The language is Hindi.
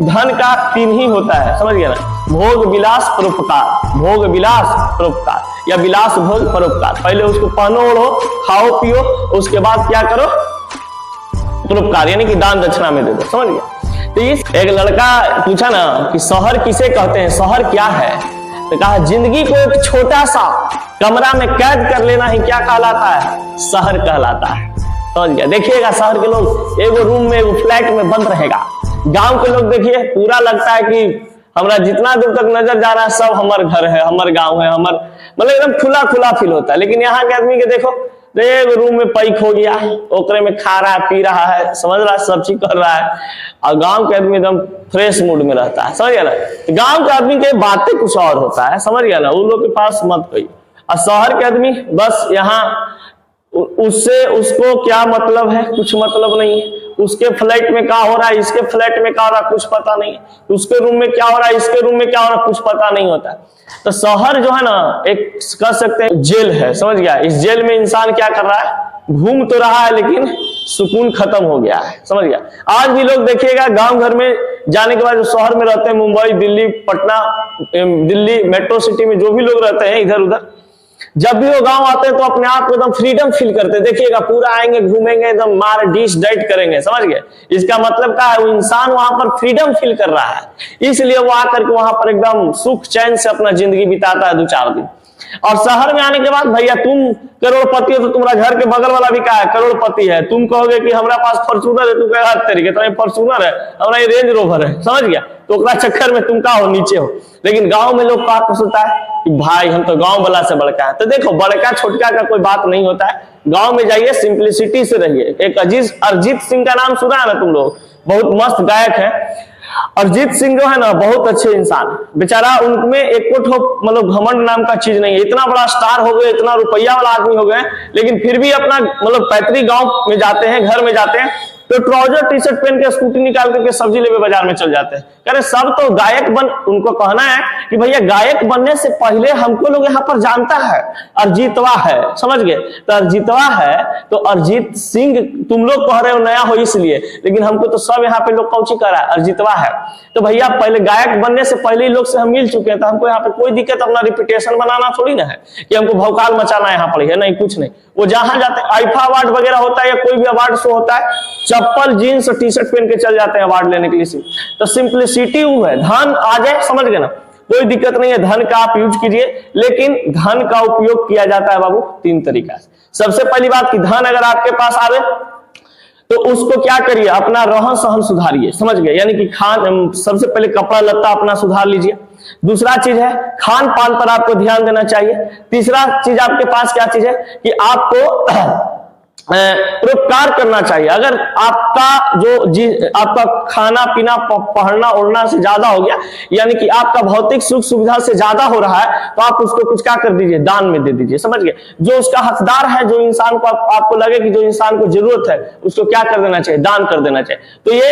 धन का तीन ही होता है, समझ गया ना। भोग विलास परोपकार, भोग विलास परोपकार या विलास भोग परोपकार। पहले उसको पहनो ओढ़ो, खाओ पियो, उसके बाद क्या करो, परोपकार यानी कि दान दक्षिणा में दे दो, समझ गया। तो इस एक लड़का पूछा ना कि शहर किसे कहते हैं, शहर क्या है, तो कहा जिंदगी को एक छोटा सा कमरा में कैद कर लेना ही क्या कहलाता है, शहर कहलाता है, समझ गया। देखिएगा शहर के लोग एगो रूम में एगो फ्लैट में बंद रहेगा, गांव के लोग देखिए पूरा लगता है कि हमरा जितना दूर तक नजर जा रहा है सब हमार घर है, हमार गांव है, हमार मतलब एकदम खुला खुला फील होता है। लेकिन यहाँ के आदमी के देखो, एक रूम में पैक हो गया, ओकरे में खा रहा है, पी रहा है, समझ रहा है, सब चीज कर रहा है। और गांव के आदमी एकदम फ्रेश मूड में रहता है, समझ गया ना। गांव के आदमी के बातें कुछ और होता है, समझ गया ना, उन लोग के पास मत गई। और शहर के आदमी बस यहाँ उससे उसको क्या मतलब है, कुछ मतलब नहीं है। उसके फ्लैट में क्या हो रहा है, इसके फ्लैट में क्या हो रहा है, कुछ पता नहीं है। उसके रूम में क्या हो रहा है, इसके रूम में क्या हो रहा है, कुछ पता नहीं होता। तो शहर जो है ना एक कह सकते हैं जेल है, समझ गया। इस जेल में इंसान क्या कर रहा है, घूम तो रहा है लेकिन सुकून खत्म हो गया है, समझ गया। आज भी लोग देखिएगा गांव घर में जाने के बाद जो शहर में रहते हैं, मुंबई, दिल्ली, पटना, दिल्ली मेट्रो सिटी में जो भी लोग रहते हैं इधर उधर, जब भी वो गांव आते हैं तो अपने आप को एकदम फ्रीडम फील करते हैं। देखिएगा पूरा आएंगे, घूमेंगे, एकदम मार डिश डाइट करेंगे, समझ गए। इसका मतलब क्या है, वो इंसान वहां पर फ्रीडम फील कर रहा है, इसलिए वो आकर के वहां पर एकदम सुख चैन से अपना जिंदगी बिताता है 2-4 दिन। और शहर में आने के बाद भैया तुम करोड़पति हो तो तुम्हारा घर के बगल वाला भी क्या है, करोड़पति है। तुम कहोगे कि हमारा पास फॉर्च्यूनर है, तू कहेगा तरीके तो फॉर्च्यूनर है, हमारा ये रेंज रोवर है, समझ गया। तो उसका चक्कर में तुम क्या हो, नीचे हो। लेकिन गांव में लोग क्या सोचता है कि भाई हम तो गांव वाला से बड़का है। तो देखो बड़का छोटका का कोई बात नहीं होता है। गांव में जाइए, सिंप्लिसिटी से रहिए। एक अरिजीत सिंह का नाम सुना है ना तुम लोग, बहुत मस्त गायक है। अरिजीत सिंह जो है ना बहुत अच्छे इंसान, बेचारा उनमें एक मतलब घमंड नाम का चीज नहीं है। इतना बड़ा स्टार हो गए, इतना रुपया वाला आदमी हो गए, लेकिन फिर भी अपना मतलब पैतृक गांव में जाते हैं, घर में जाते हैं तो ट्राउजर टी शर्ट पहन के स्कूटी निकाल करके सब्जी लेवे बाजार में चल जाते हैं। कह रहे सब तो गायक बन, उनको कहना है कि भैया गायक बनने से पहले हमको लोग यहाँ पर जानता है, अरिजीतवा है, समझ गए। तो अरिजीतवा है तो अरिजीत सिंह तुम लोग कह रहे हो नया हो इसलिए, लेकिन हमको तो सब यहाँ पे लोग कौची कर रहा है, अरिजीतवा है। तो भैया पहले गायक बनने से पहले ही लोग से हम मिल चुके हैं, तो हमको यहाँ पे कोई दिक्कत अपना रिपुटेशन बनाना थोड़ी ना है कि हमको भौकाल मचाना यहाँ पर है, नहीं कुछ नहीं। वो जहां जाते हैं, आईफा अवार्ड वगैरह होता है या कोई भी अवार्ड शो होता है, चप्पल जीन्स और टी शर्ट पहन के चल जाते हैं अवार्ड लेने के लिए। तो सिंप्लिसिटी वो है, धन आ जाए, समझ गए ना, कोई दिक्कत नहीं है, धन का आप यूज कीजिए। लेकिन धन का उपयोग किया जाता है बाबू 3 तरीका से। सबसे पहली बात कि धन अगर आपके पास आवे तो उसको क्या करिए, अपना रहन सहन सुधारिए, समझ गए। यानी कि सबसे पहले कपड़ा लत्ता अपना सुधार लीजिए। दूसरा चीज है खान पान पर आपको ध्यान देना चाहिए। तीसरा चीज आपके पास क्या चीज है कि आपको परोपकार करना चाहिए। अगर आपका आपका खाना पीना पहनना ओढ़ना से ज्यादा हो गया, यानी कि आपका भौतिक सुख सुविधा से ज्यादा हो रहा है, तो आप उसको कुछ क्या कर दीजिए, दान में दे दीजिए, समझ गए। जो उसका हकदार है, जो इंसान को आपको लगे कि जो इंसान को जरूरत है, उसको क्या कर देना चाहिए, दान कर देना चाहिए। तो ये